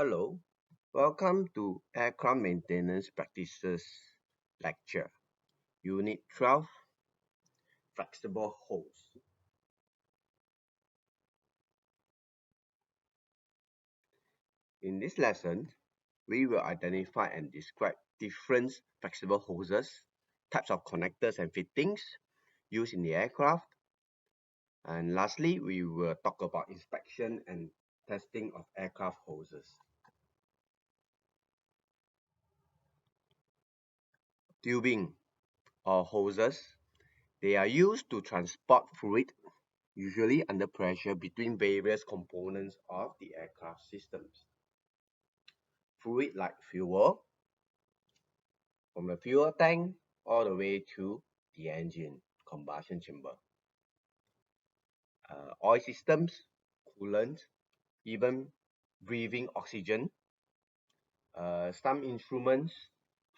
Hello, welcome to Aircraft Maintenance Practices Lecture, Unit 12, Flexible Hose. In this lesson, we will identify and describe different flexible hoses, types of connectors and fittings used in the aircraft, and lastly, we will talk about inspection and testing of aircraft hoses. Tubing or hoses, they are used to transport fluid usually under pressure between various components of the aircraft systems. Fluid like fuel, from the fuel tank all the way to the engine combustion chamber. Oil systems, coolant, even breathing oxygen, some instruments,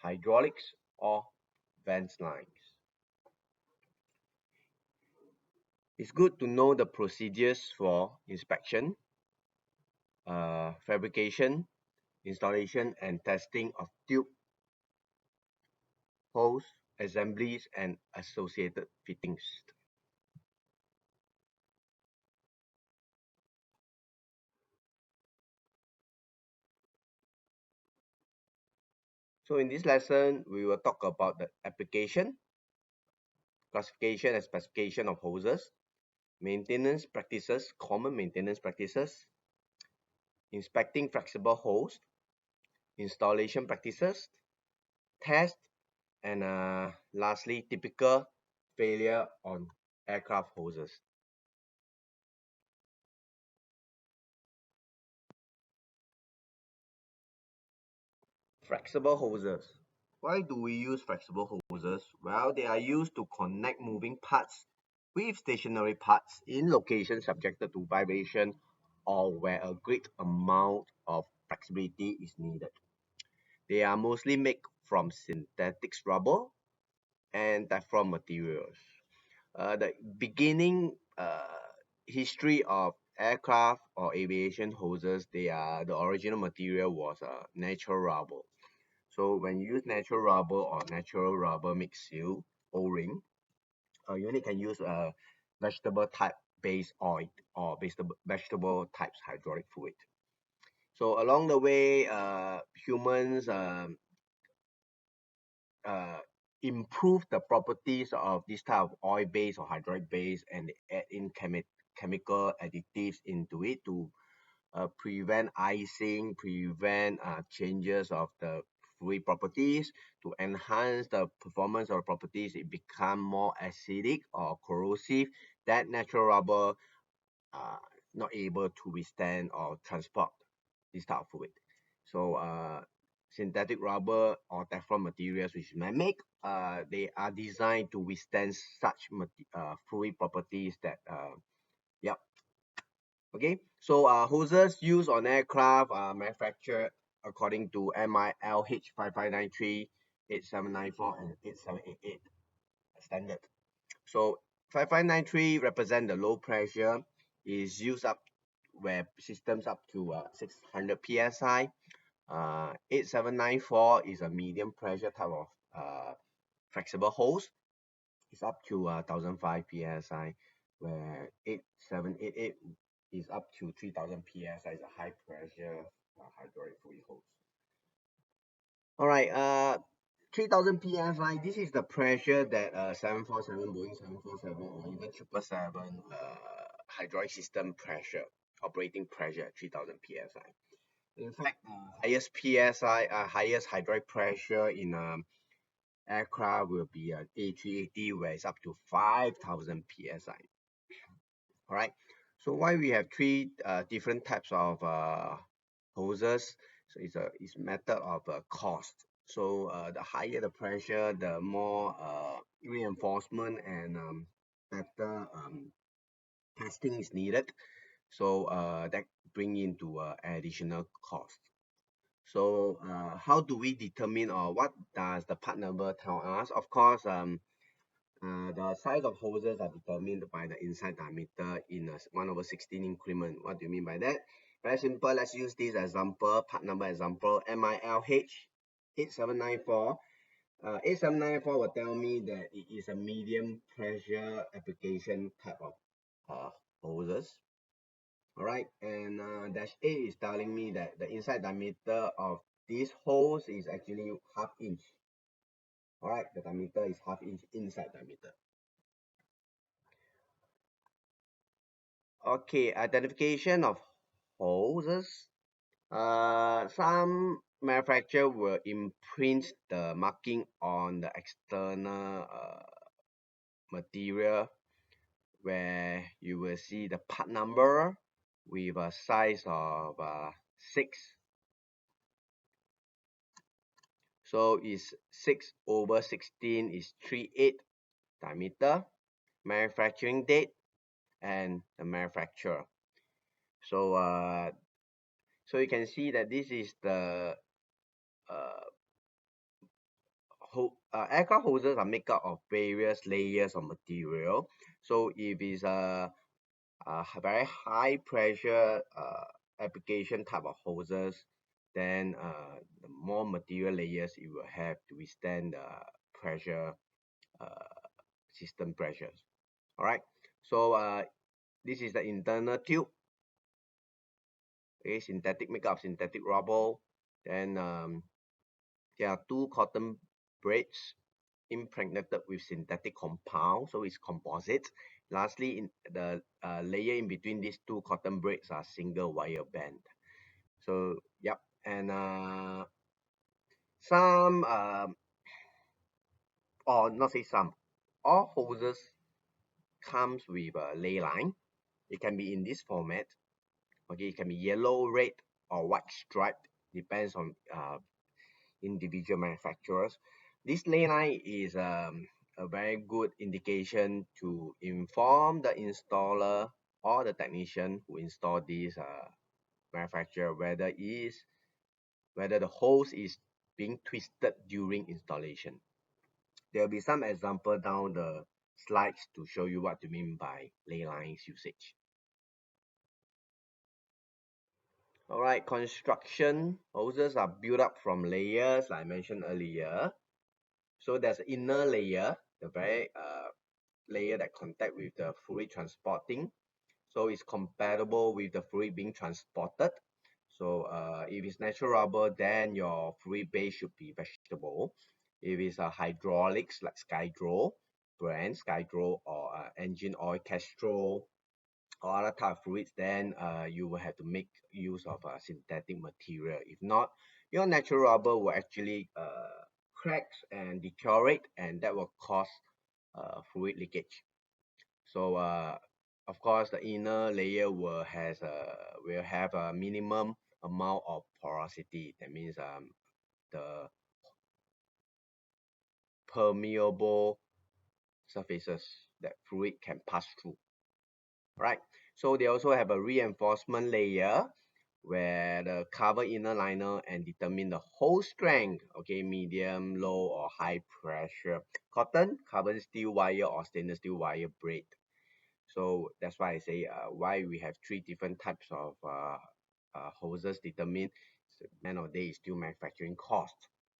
hydraulics or vent lines. It's good to know the procedures for inspection, fabrication, installation and testing of tube, hose, assemblies and associated fittings. So in this lesson, we will talk about the application, classification and specification of hoses, maintenance practices, common maintenance practices, inspecting flexible hose, installation practices, test, and lastly, typical failure on aircraft hoses. Flexible hoses. Why do we use flexible hoses? Well, they are used to connect moving parts with stationary parts in locations subjected to vibration or where a great amount of flexibility is needed. They are mostly made from synthetic rubber and diaphragm materials. The beginning history of aircraft or aviation hoses, the original material was natural rubber. So when you use natural rubber or natural rubber mix seal O-ring, you only can use a vegetable type base oil or vegetable types hydraulic fluid. So along the way, humans uh, improve the properties of this type of oil base or hydraulic base, and they add in chemical additives into it to prevent icing, prevent changes of the fluid properties, to enhance the performance of the properties. It become more acidic or corrosive. That natural rubber uh, not able to withstand or transport this type of fluid. So synthetic rubber or Teflon materials which man-made, they are designed to withstand such fluid properties that yeah. Okay, so hoses used on aircraft are manufactured according to MILH 5593, 8794, and 8788 standard. So 5593 represent the low pressure, is used up where systems up to 600 psi. 8794 is a medium pressure type of flexible hose. It's up to 1005 psi, where 8788 is up to 3000 psi. Is a high pressure hydraulic fluid hose. All right, 3000 psi. This is the pressure that 747 Boeing 747 or even 777 hydraulic system pressure, operating pressure at 3000 psi. In fact, highest hydraulic pressure in aircraft will be an A380, where it's up to 5000 psi. All right. So why we have three different types of hoses? So it's method of cost. So the higher the pressure, the more reinforcement and better testing is needed. So that bring into additional cost. So how do we determine, or what does the part number tell us? Of course, the size of hoses are determined by the inside diameter in a 1/16 increment. What do you mean by that? Very simple. Let's use this example, part number example, MILH 8794. 8794 will tell me that it is a medium pressure application type of hoses. All right, and dash A is telling me that the inside diameter of this hose is actually half inch. All right, the diameter is half inch inside diameter. Okay, identification of hoses. Some manufacturer will imprint the marking on the external material where you will see the part number with a size of 6. So is 6/16 is 38 diameter, manufacturing date, and the manufacturer. So so you can see that this is the uh, aircraft hoses are made up of various layers of material. So if it's a very high pressure application type of hoses, then the more material layers it will have to withstand the pressure system pressures. All right. So this is the internal tube. Okay, synthetic makeup, synthetic rubber. Then there are 2 cotton braids impregnated with synthetic compound, so it's composite. Lastly, in the layer in between these 2 cotton braids are single wire band. So yep, and some or not say some, all hoses comes with a ley line. It can be in this format. Okay, it can be yellow, red, or white striped, depends on individual manufacturers. This ley line is a very good indication to inform the installer or the technician who install this manufacturer whether the hose is being twisted during installation. There will be some example down the slides to show you what to mean by ley lines usage. All right, construction hoses are built up from layers like I mentioned earlier. So there's an inner layer, the very layer that contact with the fluid transporting. So it's compatible with the fluid being transported. So if it's natural rubber, then your fluid base should be vegetable. If it's a hydraulics like Skydro brand, Skydro or engine oil Castrol or other type of fluids, then you will have to make use of synthetic material. If not, your natural rubber will actually cracks and deteriorate, and that will cause fluid leakage. So of course, the inner layer will have a minimum amount of porosity. That means the permeable surfaces that fluid can pass through. Right. So they also have a reinforcement layer where the cover inner liner and determine the hose strength. Okay, medium, low, or high pressure. Cotton, carbon steel wire, or stainless steel wire braid. So that's why I say why we have 3 different types of hoses determined. So at the end of the day, is still manufacturing cost.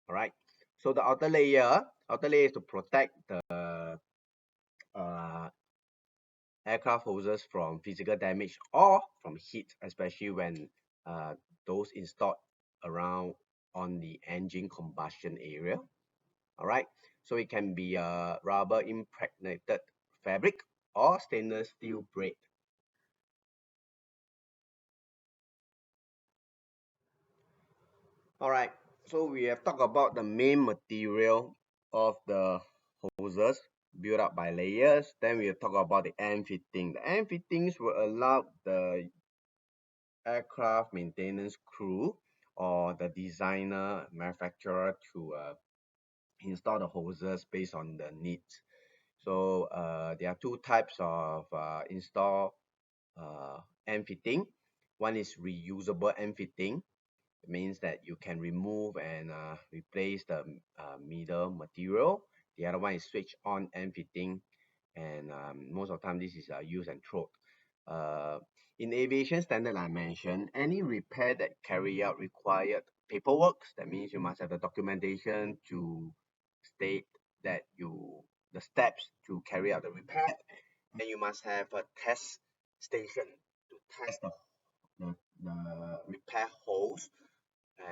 All right. So the outer layer is to protect the uh, aircraft hoses from physical damage or from heat, especially when those installed around on the engine combustion area. All right. So it can be a rubber impregnated fabric or stainless steel braid. All right, so we have talked about the main material of the hoses built up by layers. Then we will talk about the end fitting. The end fittings will allow the aircraft maintenance crew or the designer manufacturer to install the hoses based on the needs. So there are 2 types of install end fitting. One is reusable end fitting. It means that you can remove and replace the middle material. The other one is switch on end fitting, and most of the time this is use and throw. Uh, in aviation standard, I mentioned any repair that carry out required paperwork. That means you must have the documentation to state that the steps to carry out the repair. And you must have a test station to test the repair holes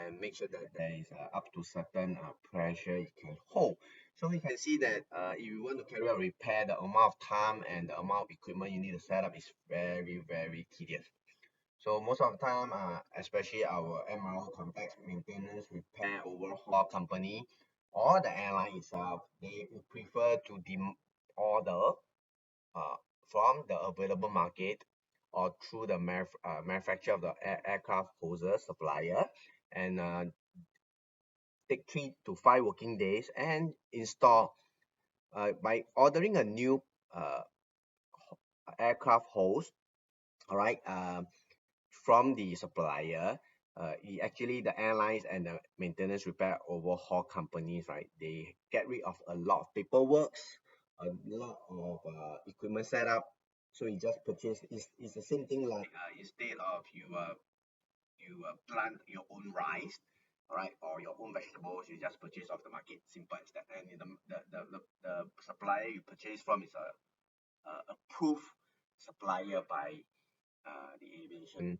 and make sure that there is up to certain pressure it can hold. So we can see that if you want to carry out repair, the amount of time and the amount of equipment you need to set up is very, very tedious. So most of the time, especially our MRO complex maintenance, repair, overhaul company, or the airline itself, they would prefer to order uh, from the available market or through the manufacturer of the aircraft hoses supplier and take 3 to 5 working days and install by ordering a new uh, aircraft hose, all right, from the supplier. Actually, the airlines and the maintenance repair overhaul companies, right, they get rid of a lot of paperwork, a lot of equipment setup. So you just purchase. It's the same thing like instead of you plant your own rice, all right, or your own vegetables, you just purchase off the market. Simple as that. And the supplier you purchase from is a approved supplier by the aviation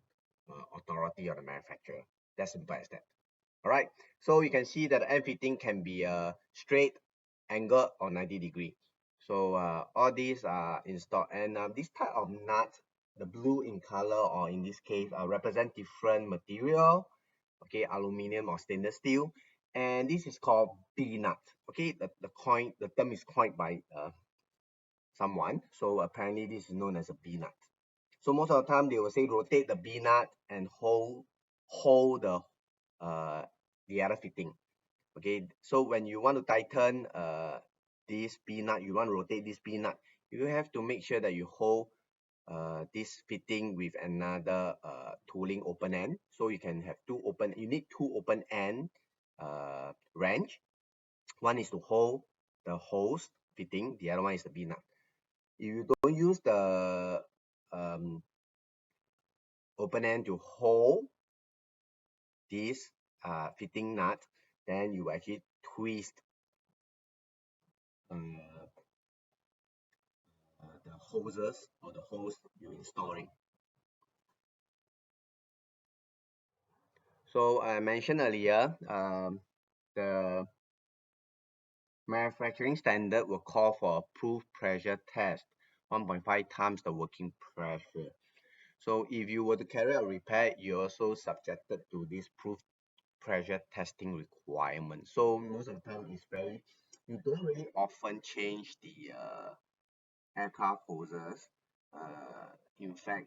authority or the manufacturer. That's simple as that. All right. So you can see that the end fitting can be a straight, angle, or 90-degree. So all these are installed, and this type of nut, the blue in color, or in this case, represent different material. Okay, aluminum or stainless steel, and this is called B nut. Okay, the term is coined by someone. So apparently, this is known as a B nut. So most of the time they will say rotate the B nut and hold uh, the other fitting. Okay, so when you want to tighten this B nut, you want to rotate this B nut, you have to make sure that you hold this fitting with another tooling open end. So you can have you need two open end wrench. One is to hold the hose fitting, the other one is the B nut. If you don't use the um, open end to hold this fitting nut, then you actually twist the hoses or the hose you're installing. So I mentioned earlier, the manufacturing standard will call for a proof pressure test, 1.5 times the working pressure. So if you were to carry out repair, you're also subjected to this proof pressure testing requirement. So most of the time it's you don't really often change the aircraft hoses. In fact,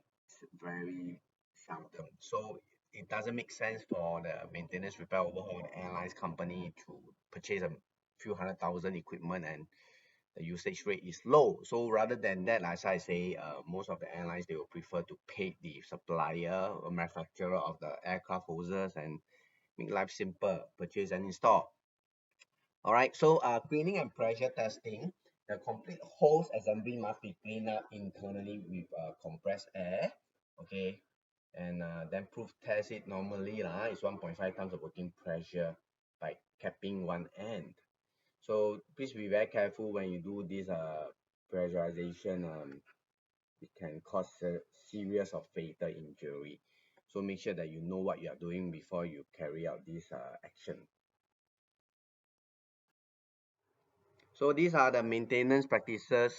very seldom. So it doesn't make sense for the maintenance repair overhaul the airlines company to purchase a few 100,000 equipment and the usage rate is low. So rather than that, as I say, most of the airlines they will prefer to pay the supplier or manufacturer of the aircraft hoses and make life simple, purchase and install. All right, so cleaning and pressure testing. The complete hose assembly must be cleaned up internally with compressed air. Okay, and then proof test it normally it's 1.5 times the working pressure by capping one end. So please be very careful when you do this pressurization. It can cause a serious or fatal injury. So make sure that you know what you are doing before you carry out this action. So these are the maintenance practices,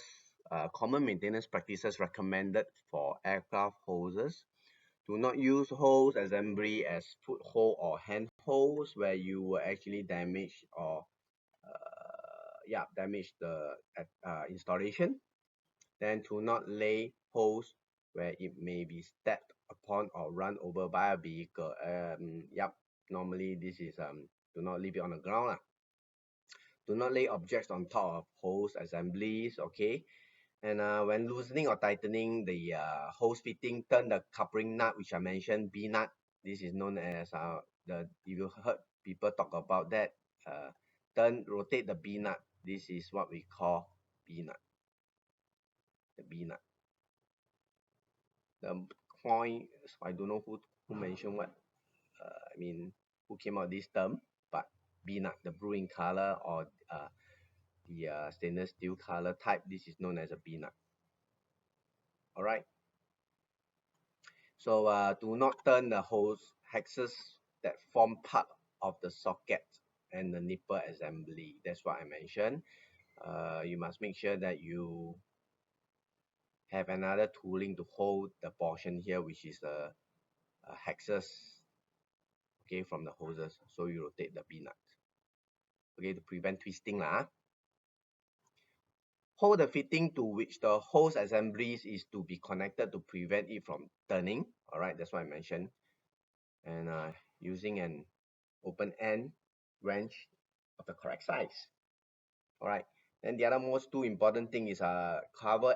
common maintenance practices recommended for aircraft hoses. Do not use hose assembly as foothold or hand hose where you will actually damage or damage the installation. Then do not lay hose where it may be stepped upon or run over by a vehicle. Normally this is do not leave it on the ground lah. Do not lay objects on top of hose assemblies, okay? And when loosening or tightening the hose fitting, turn the coupling nut, which I mentioned, B nut. This is known as if you heard people talk about that, rotate the B nut. This is what we call B nut, the B nut. the point, I don't know who mentioned what, I mean, who came out this term, but B-nut, the blue in color, or the stainless steel color type, this is known as a B-nut. All right. So do not turn the hose hexes that form part of the socket and the nipple assembly. That's what I mentioned. You must make sure that you have another tooling to hold the portion here, which is the hexes, okay, from the hoses. So you rotate the B-nut, okay, to prevent twisting lah. Hold the fitting to which the hose assemblies is to be connected to prevent it from turning. All right, that's what I mentioned. And using an open end wrench of the correct size. All right. Then the other most two important thing is cover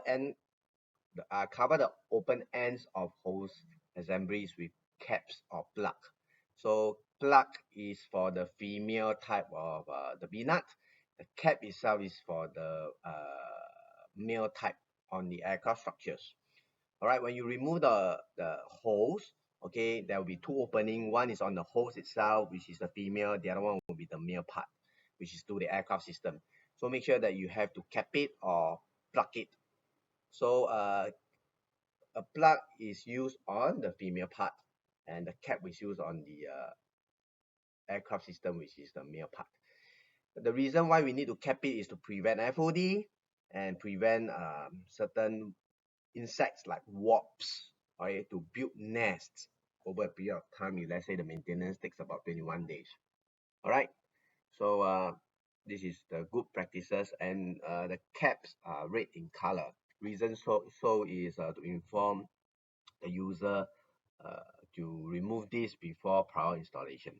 the open ends of hose assemblies with caps or plug. So plug is for the female type of the B-nut. The cap itself is for the male type on the aircraft structures. All right, when you remove the hose, okay, there will be two opening. One is on the hose itself, which is the female. The other one will be the male part, which is to the aircraft system. So make sure that you have to cap it or plug it. So a plug is used on the female part, and the cap is used on the aircraft system, which is the male part. The reason why we need to cap it is to prevent FOD and prevent certain insects like wasps, okay, to build nests over a period of time. If let's say the maintenance takes about 21 days. All right. So this is the good practices, and the caps are red in color. Reason so is to inform the user to remove this before prior installation.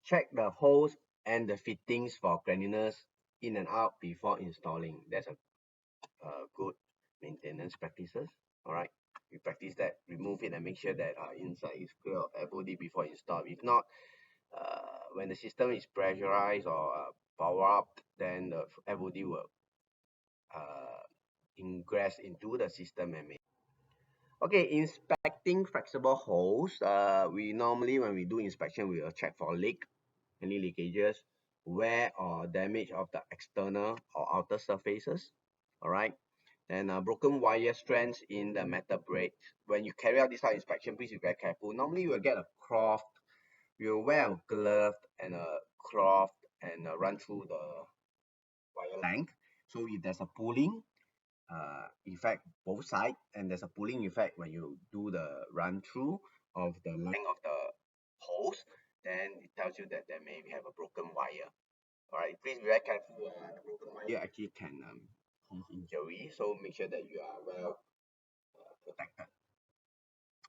Check the holes and the fittings for cleanliness in and out before installing. That's a good maintenance practices. All right, we practice that, remove it and make sure that inside is clear of FOD before install. If not, when the system is pressurized or power up, then the FOD will ingress into the system and make. Okay, inspecting flexible hose. We normally, when we do inspection, we will check for leak, any leakages, wear or damage of the external or outer surfaces. All right. And broken wire strands in the metal braid. When you carry out this type of inspection, please be very careful. Normally, you will get a cloth. You will wear a glove and a cloth and run through the wire length. So if there's a pulling effect both sides, and there's a pulling effect when you do the run through of the length of the hose, then it tells you that there may have a broken wire. All right, please be very careful. The broken wire actually can cause injury, so make sure that you are well protected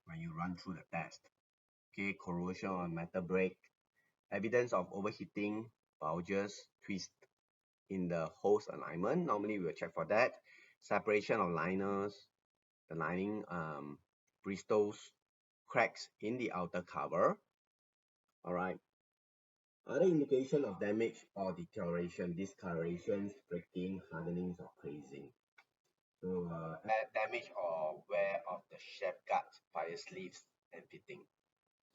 when you run through the test. Okay, corrosion on metal brake, evidence of overheating, bulges, twist in the hose alignment. Normally we will check for that. Separation of liners, the lining bristles, cracks in the outer cover. All right. Other indication of damage or deterioration, discolorations, breaking, hardenings, or creasing. So damage or wear of the shaft guards, fire sleeves, and fitting.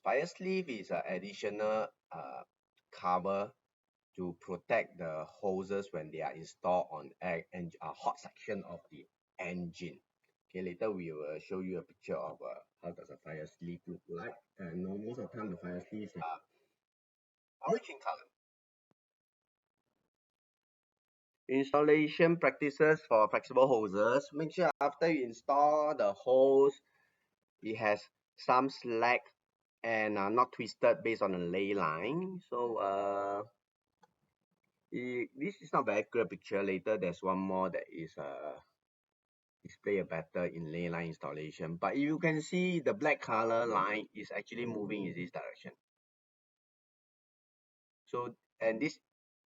Fire sleeve is an additional cover to protect the hoses when they are installed on hot section of the engine. Okay, later we will show you a picture of how does a fire sleeve look like. And most of the time the fire sleeves are orange in color. Installation practices for flexible hoses. Make sure after you install the hose, it has some slack and not twisted based on the lay line. So this is not very clear picture. Later there's one more that is display a better in lay line installation. But you can see the black color line is actually moving in this direction. So, and this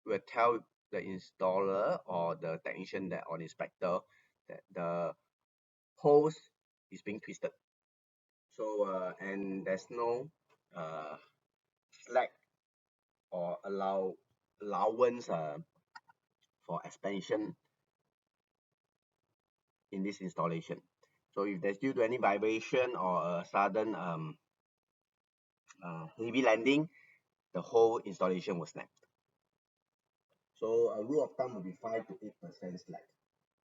will tell the installer or the technician that or the inspector that the hose is being twisted. So and there's no slack or allowance for expansion in this installation. So if there's due to any vibration or a sudden heavy landing, the whole installation will snap. So a rule of thumb will be 5 to 8% slack.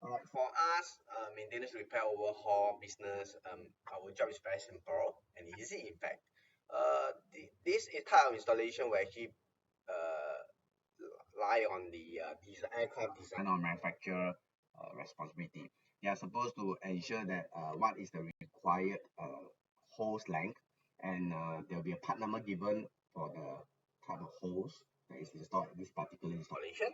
Alright, for us, maintenance, repair, overhaul business, our job is very simple and easy. In fact, this type of installation will actually uh, lie on the aircraft designer or manufacturer responsibility. They are supposed to ensure that what is the required hose length, and there will be a part number given for the type of hose that is installed in this particular installation.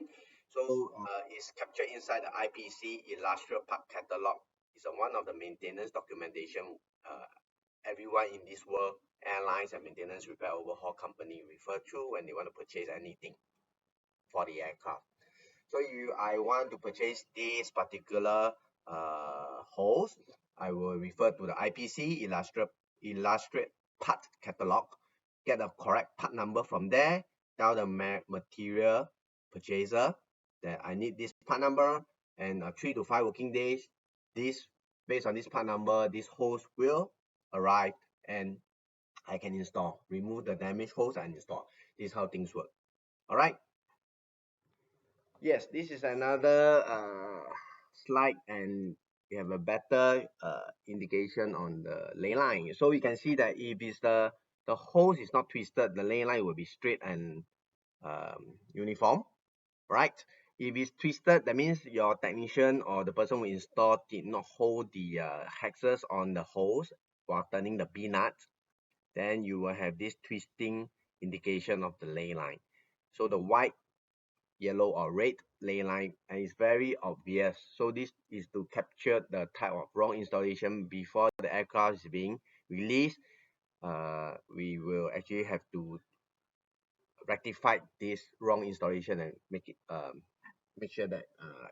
So it's captured inside the IPC industrial part catalog. It's one of the maintenance documentation everyone in this world, airlines and maintenance repair overhaul company refer to when they want to purchase anything for the aircraft. So I want to purchase this particular hose, I will refer to the IPC illustrate part catalog, get the correct part number from there, tell the material purchaser that I need this part number, and 3 to 5 working days, this based on this part number, this hose will arrive and I can install, remove the damaged hose and install. This is how things work. All right. Yes, this is another slide, and we have a better indication on the ley line. So you can see that if it's the hose is not twisted, the ley line will be straight and uniform, right? If it's twisted, that means your technician or the person who installed did not hold the hexes on the hose while turning the B nut. Then you will have this twisting indication of the ley line. So the white, yellow or red ley line, and it's very obvious. So this is to capture the type of wrong installation before the aircraft is being released. We will actually have to rectify this wrong installation and make sure that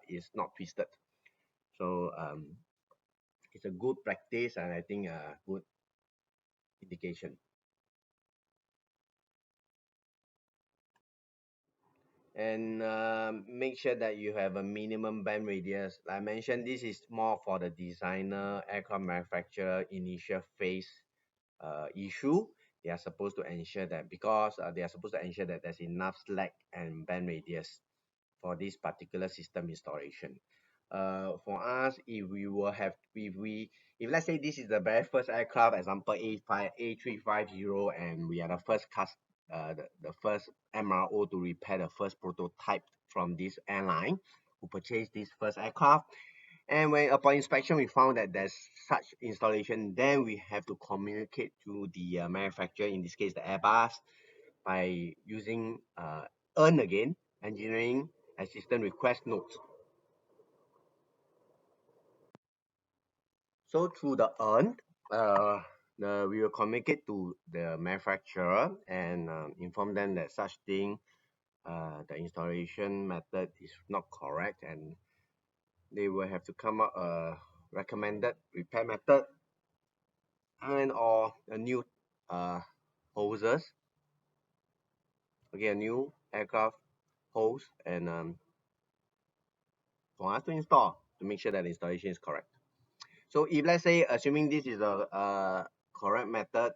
it's not twisted. So it's a good practice, and I think a good indication. And make sure that you have a minimum bend radius. Like I mentioned, this is more for the designer, aircraft manufacturer initial phase issue. They are supposed to ensure that, because they are supposed to ensure that there's enough slack and bend radius for this particular system installation. For us, if let's say this is the very first aircraft, example A350, and we are the first the first MRO to repair the first prototype from this airline who purchased this first aircraft, and when upon inspection we found that there's such installation, then we have to communicate to the manufacturer, in this case the Airbus, by using earn again engineering assistant request notes. So through the earn, we will communicate to the manufacturer and inform them that such thing, the installation method is not correct, and they will have to come up a recommended repair method and or a new hoses, okay, a new aircraft hose, and for us to install to make sure that the installation is correct. So if let's say, assuming this is a correct method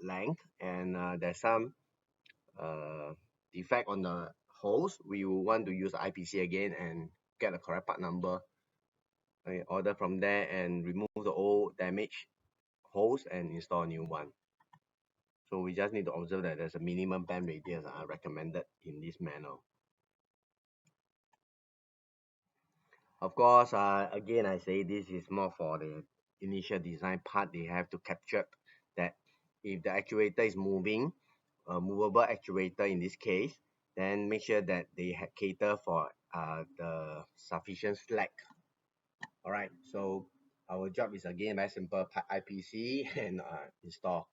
length, and there's some defect on the hose, we will want to use IPC again and get the correct part number, okay, order from there and remove the old damaged hose and install a new one. So we just need to observe that there's a minimum bend radius recommended in this manual. Of course, again, I say this is more for the initial design part. They have to capture that if the actuator is moving, a movable actuator in this case, then make sure that they cater for the sufficient slack. All right, so our job is again very simple: IPC and install.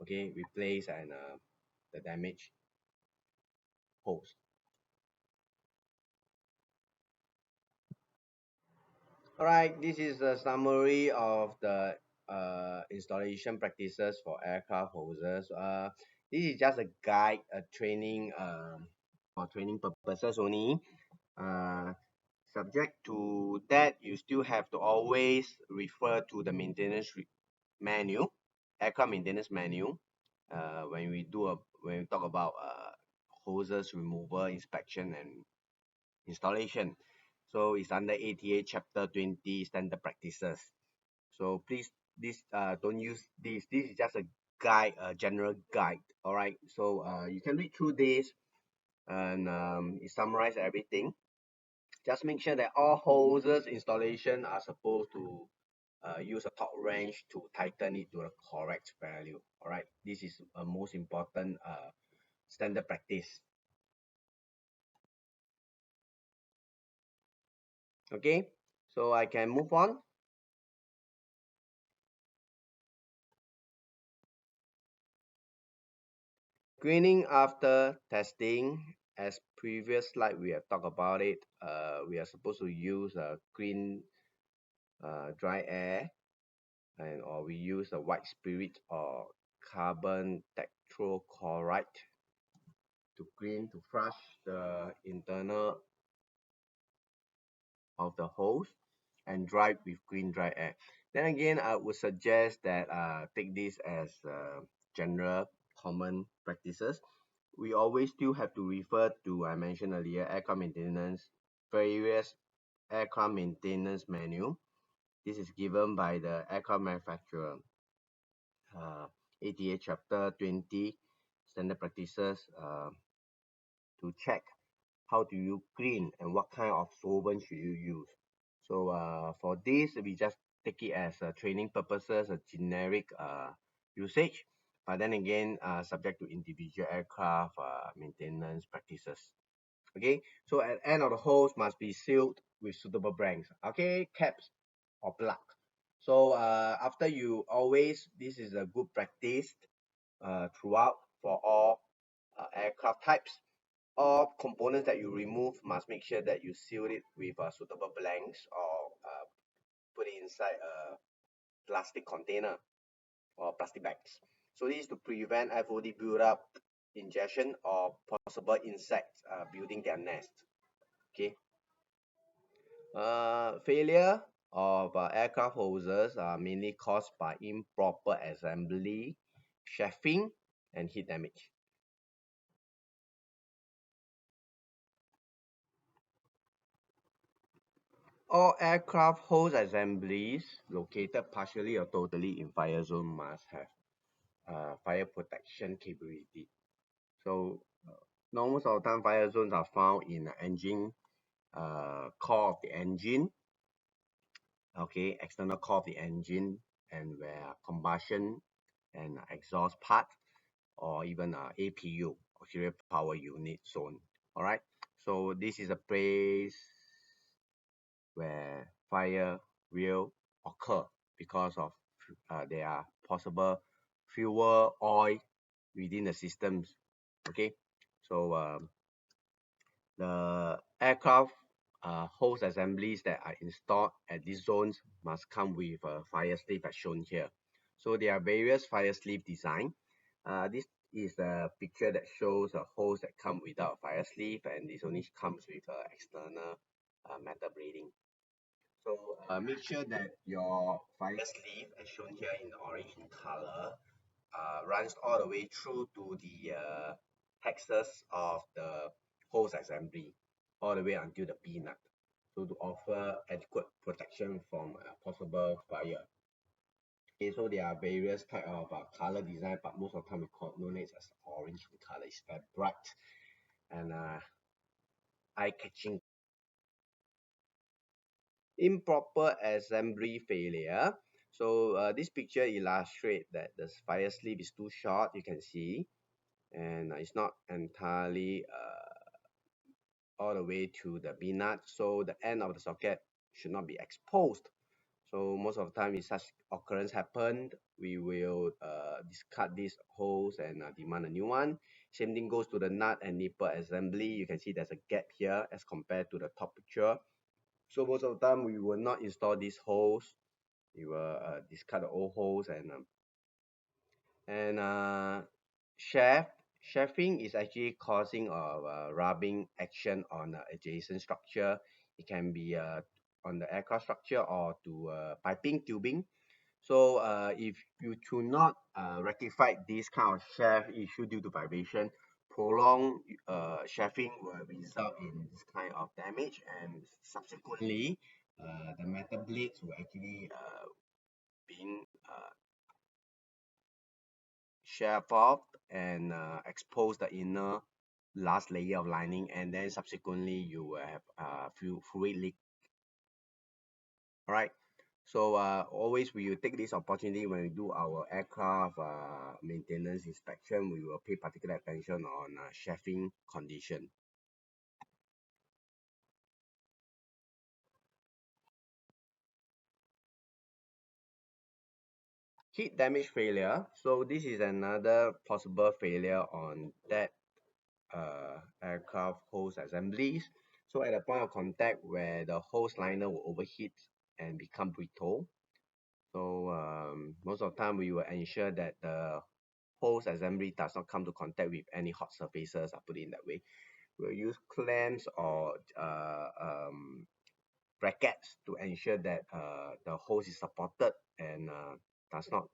Okay, replace and the damaged hose. All right, this is a summary of the installation practices for aircraft hoses. This is just a guide, a training for training purposes only. Subject to that, you still have to always refer to the maintenance menu, aircraft maintenance menu. When we talk about hoses removal, inspection, and installation. So it's under ATA Chapter 20 Standard Practices. So please, this don't use this. This is just a guide, a general guide. All right. So you can read through this and it summarizes everything. Just make sure that all hoses installation are supposed to use a torque wrench to tighten it to the correct value. All right. This is a most important standard practice. Okay. So I can move on. Greening after testing, as previous slide we have talked about it. We are supposed to use green dry air, and or we use a white spirit or carbon tetrachloride to clean to flush the internal of the hose and dry with green dry air. Then again, I would suggest that take this as general common practices. We always still have to refer to, I mentioned earlier, aircraft maintenance, various aircraft maintenance manual. This is given by the aircraft manufacturer. ATA Chapter 20 Standard Practices to check how do you clean and what kind of solvent should you use. So for this, we just take it as training purposes, a generic usage. But then again, subject to individual aircraft maintenance practices. Okay, so at the end of the hose must be sealed with suitable blanks. Okay, caps or plug. So after you always, this is a good practice throughout for all aircraft types. All components that you remove must make sure that you seal it with suitable blanks or put it inside a plastic container or plastic bags. So this is to prevent FOD buildup, ingestion, or possible insects building their nest. Okay. Failure of aircraft hoses are mainly caused by improper assembly, chafing, and heat damage. All aircraft hose assemblies located partially or totally in fire zone must have fire protection capability. So, most of the time, fire zones are found in the engine, core of the engine, okay, external core of the engine, and where combustion and exhaust part, or even APU, auxiliary power unit zone. All right. So this is a place where fire will occur because of there are possible fuel oil within the systems. Okay, so the aircraft hose assemblies that are installed at these zones must come with a fire sleeve as shown here. So there are various fire sleeve design. This is a picture that shows a hose that come without a fire sleeve, and this only comes with external metal braiding. So make sure that your fire sleeve, as shown here in orange in color, runs all the way through to the texas of the hose assembly, all the way until the P nut, so to offer adequate protection from possible fire. Okay, so there are various type of color design, but most of the time we call known as orange in color. It's very bright and eye-catching. Improper assembly failure. So this picture illustrates that the fire sleeve is too short, you can see, and it's not entirely all the way to the B nut, so the end of the socket should not be exposed. So most of the time if such occurrence happened, we will discard this hose and demand a new one. Same thing goes to the nut and nipple assembly. You can see there's a gap here as compared to the top picture. So most of the time we will not install this hose. We will discard the old hose and chafing is actually causing of rubbing action on adjacent structure It can be on the aircraft structure or to piping, tubing. So if you do not rectify this kind of shaft issue due to vibration, prolonged chafing will result in this kind of damage, and subsequently the metal blades will actually being shaft off and expose the inner last layer of lining, and then subsequently you will have fluid leak. All right. So always we will take this opportunity when we do our aircraft maintenance inspection. We will pay particular attention on chafing condition. Heat damage failure. So this is another possible failure on that aircraft hose assemblies. So at the point of contact where the hose liner will overheat and become brittle. So most of the time we will ensure that the hose assembly does not come to contact with any hot surfaces. I put it in that way. We'll use clamps or brackets to ensure that the hose is supported and does not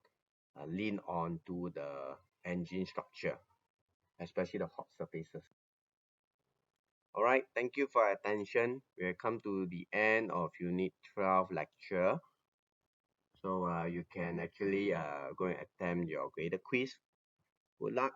lean onto the engine structure, especially the hot surfaces. All right, thank you for your attention. We have come to the end of Unit 12 lecture. So you can actually go and attempt your graded quiz. Good luck.